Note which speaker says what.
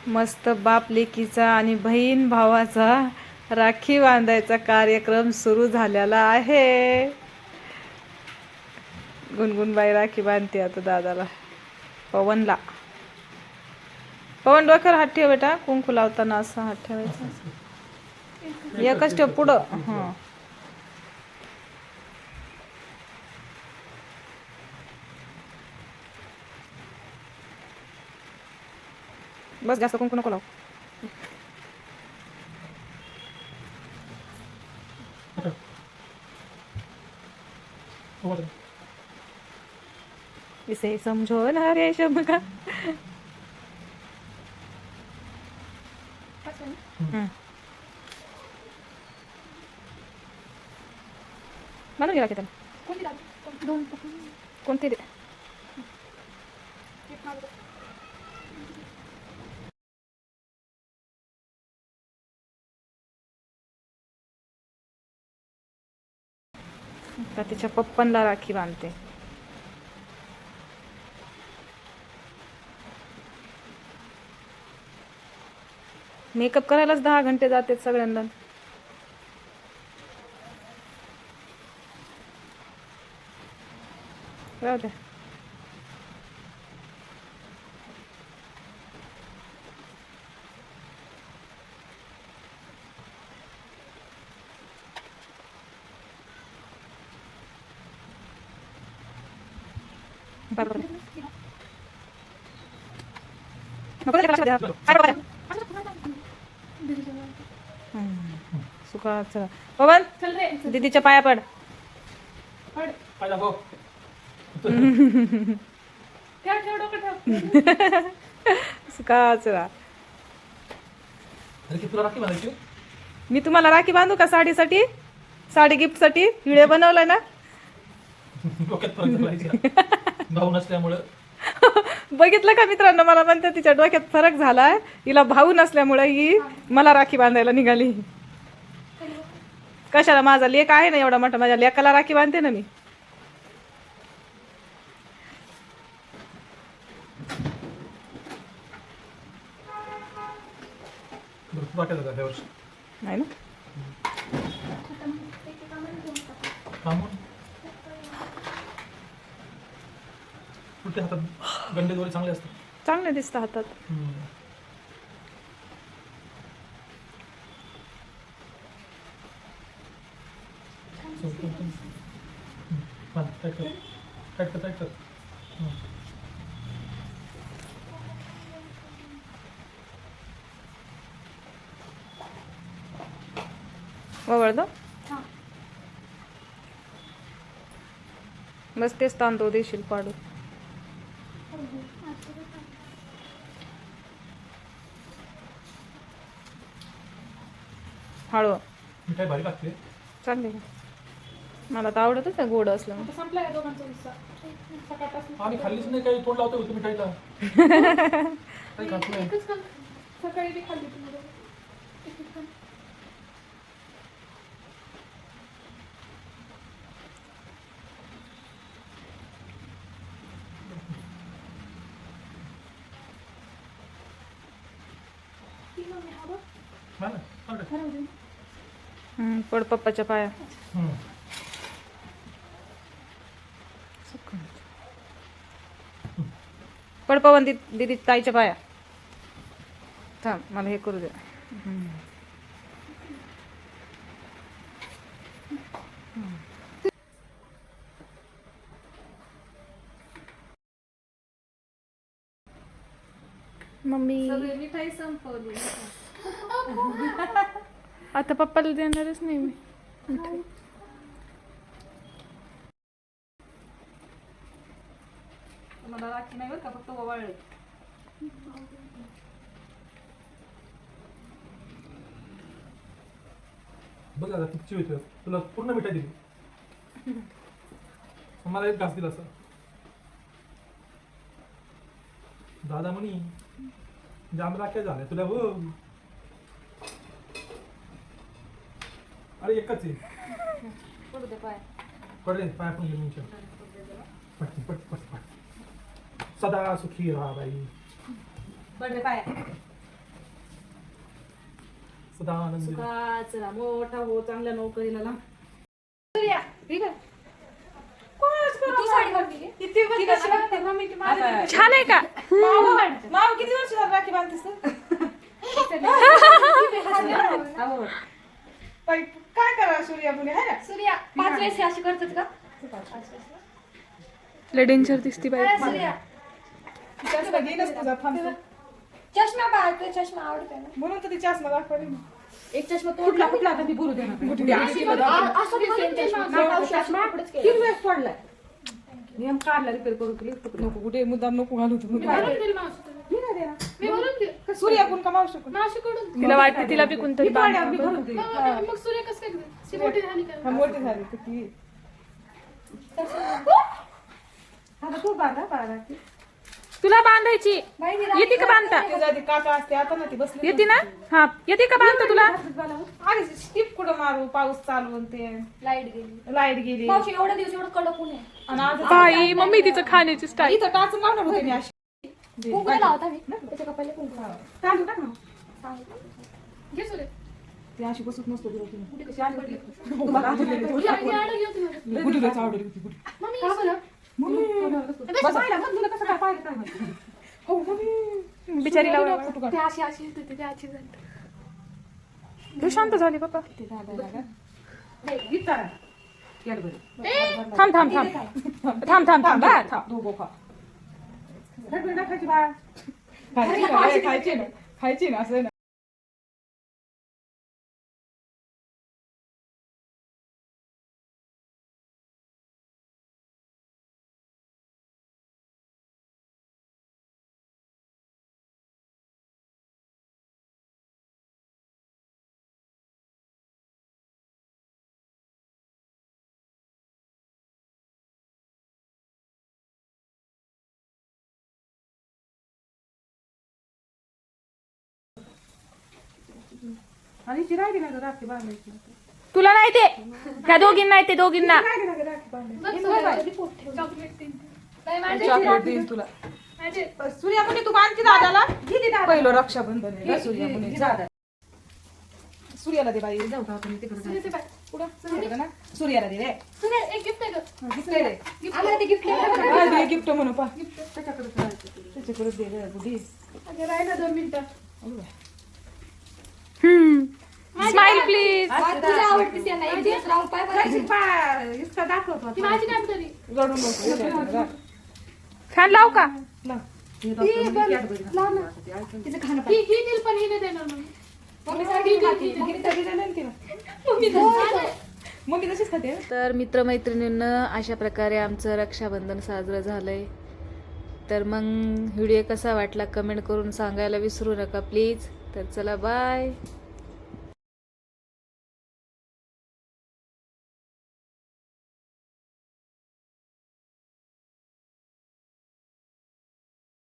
Speaker 1: मस्त बाप लेकीचा आणि बहीण भावाचा राखी बांधायचा कार्यक्रम सुरू झालेला आहे. गुणगुणबाई राखी बांधते आता दादाला, पवनला. पवन डोक्यावर हात ठेव बेटा, कुंकू लावताना असा हात ठेवायचा. एकच ठेव पुढं. हां बस, जास्त कुंकू नको लावू. इसे समझो ना रेशम का. म्हणून गेला की त्याला कोणते दे. आता तिच्या पप्पांना राखी बांधते. मेकअप करायलाच 10 घंटे जाते सगळ्यांना. राहू द्या. बरोबर सुखाचं. पवन दीदीच्या पाया पड. सुखाचं. मी तुम्हाला राखी बांधू का साडीसाठी? साडी गिफ्ट साठी व्हिडिओ बनवलाय ना.
Speaker 2: भाऊ नसल्यामुळं
Speaker 1: बघितलं का मित्रांनो, मला म्हणते तिच्या डोक्यात फरक झालाय. हिला भाऊ नसल्यामुळे ही मला राखी बांधायला निघाली. कशाला, माझा लेक आहे ना एवढा मोठा, माझ्या लेकाला राखी बांधते ना मी. नाही ना.
Speaker 2: हातात गंडे दोरे चांगले असतात,
Speaker 1: चांगले दिसतात हातात. वळदो बस, तेच तांदूळ देशील पाडू. हळू
Speaker 2: मिठाई भारी लागते.
Speaker 1: चांगले का? मला तर आवडतच आहे गोड असलं.
Speaker 2: आम्ही खाल्लीच नाही, काही तोंड लावतो होतो मिठाईला. काही खात नाही.
Speaker 3: सकाळी खाल्ली.
Speaker 1: पड पप्पाच्या पाया. पड पवन दीदी ताईच्या पाया. थांब, मला हे करू दे. मम्मी
Speaker 3: मिठाई संपवली.
Speaker 1: आता पप्पाला देणारच नाही मी मिठाई.
Speaker 3: मला राखी नाही बरं का, फक्त ओवाळले.
Speaker 2: बघ आता किती होतं, तुला पूर्ण मिठाई दिली, मला एक घास दिला असं. दादा म्हणी जाम राख्या झाल्या तुला. हो अरे एकच आहे.
Speaker 3: पडू दे पाय.
Speaker 2: पडले पाय पण गेले. पट पट पट पट. सदा सुखी राहा बाई.
Speaker 3: पड रे पाय.
Speaker 2: सदा आनंद दे.
Speaker 3: चला मोठा हो चांगल्या नोकरीला लाग.
Speaker 1: तू
Speaker 3: साडी घातली?
Speaker 1: छान आहे का?
Speaker 3: माव किती वर्ष झालं राखी बांधतेस तू?
Speaker 1: काय करा सूर्या पुणे है ना?
Speaker 3: सूर्या 5 वेळेस अशी करतात का?
Speaker 1: डेंजर दिसती
Speaker 3: काय सूर्या
Speaker 1: चष्मा घेईनच तुझा थांब.
Speaker 3: चष्मा बाळगतोय, चष्मा आवडतोय ना.
Speaker 1: म्हणून तर ती चष्मा दाखवली ना.
Speaker 3: एक चष्मा तोडला कुठला आता ती बोलू दे ना. चष्मा तीन वेळेस पडलाय. नियम काढला रिपेअर करून तुला
Speaker 1: नको कुठे मुद्दाम नको घालू तू.
Speaker 3: मी नाही देणार.
Speaker 1: सूर्या कोण कमावू शकतो?
Speaker 4: तिला वाटते तिला बी कोणतरी
Speaker 3: मी भरून देईन.
Speaker 4: मग सूर्य कसं काय ती मोठी झाली का?
Speaker 1: हा, मोठी झाली तर ती
Speaker 3: आता तू बांधा बाळा.
Speaker 4: तुला बांधायची येते का बांधता?
Speaker 1: ती जाती काका असते आता ना ती बसली.
Speaker 4: येते ना? हा येते का बांधता तुला?
Speaker 1: अरे स्टिप कुठं मारू पाऊस चालू आणि ते
Speaker 3: लाईट गेली.
Speaker 1: लाईट गेली
Speaker 3: मावशी एवढा दिवस एवढं कडक ऊन आहे.
Speaker 1: आणि आज
Speaker 4: बाई मम्मी तिचं खाण्याची स्टाईल.
Speaker 1: इथं टाचून लावणार होते मी अशी.
Speaker 3: कुंकू लावता मी त्याच्या कपाळी कुंकू लावा.
Speaker 1: तांदूळ टाक ना.
Speaker 4: घे सूर्य.
Speaker 1: ती अशी बसत नसतो तिला तिने.
Speaker 3: कुठे कशी आणली?
Speaker 4: ही आडं घे होती मला.
Speaker 1: लय गुडीलाच आवडली होती गुडी.
Speaker 4: मम्मी
Speaker 3: का बरं?
Speaker 1: बस पाहिलं मग तुला कसं काय पाहिलं काय माहिती. हो मम्मी
Speaker 4: बिचारी लावला.
Speaker 1: फोटो काढ.
Speaker 4: ते अशी अशी येत होती, ते अशी झाली. तू शांत झाली बाबा.
Speaker 1: ते दादा लागा.
Speaker 3: हे, गीत करा. Cadbury.
Speaker 4: थांब थांब थांब थांब थांब थांब हा, थांब.
Speaker 1: दोघं खा. सगळी टाकायची बा. खायची ना बाई, खायची ना खायची ना असं आहे ना. आणि ती राहिली ना गं राखी बांधायची.
Speaker 4: तुला नाही ते त्या दोघींना नाही ते दोघींना.
Speaker 1: राहिली ना गं राखी बांधायची.
Speaker 4: बघ सूर्य, चॉकलेट तीन. नाही माझे
Speaker 1: चॉकलेट देईन तुला.
Speaker 4: माझे
Speaker 1: सूर्या म्हणे तू बांधची दादाला. पहिलं रक्षाबंधन आहे ना सूर्या म्हणे. सूर्याला दे बाई जाऊ का आपण तिकडे
Speaker 4: सूर्य ते बाय.
Speaker 1: पुढं सूर्याला ना सूर्याला दे रे.
Speaker 4: सूर्य एक गिफ्ट आहे गं.
Speaker 1: दिसले रे.
Speaker 3: आम्हाला ते गिफ्ट
Speaker 1: हा, दे गिफ्ट म्हणून पा त्याच्याकडे दे रे बुडी.
Speaker 4: अगं राहिला 2 मिनिटं. Smile please.
Speaker 3: तुला आवडतीस यांना एक दिवस राहून पाय बघायची.
Speaker 1: इसका दाखवतो
Speaker 4: ती माझी काय तरी.
Speaker 1: रडून नको.
Speaker 4: फॅन लाव का?
Speaker 3: तिचं खाणं
Speaker 4: ही दिल पण ही नाही देणार मम्मी.
Speaker 1: मम्मी तशीच खाते.
Speaker 5: तर मित्रमैत्रिणींना अशा प्रकारे आमचं रक्षाबंधन साजरं झालंय. तर मग व्हिडिओ कसा वाटला कमेंट करून सांगायला विसरू नका प्लीज. तर चला बाय.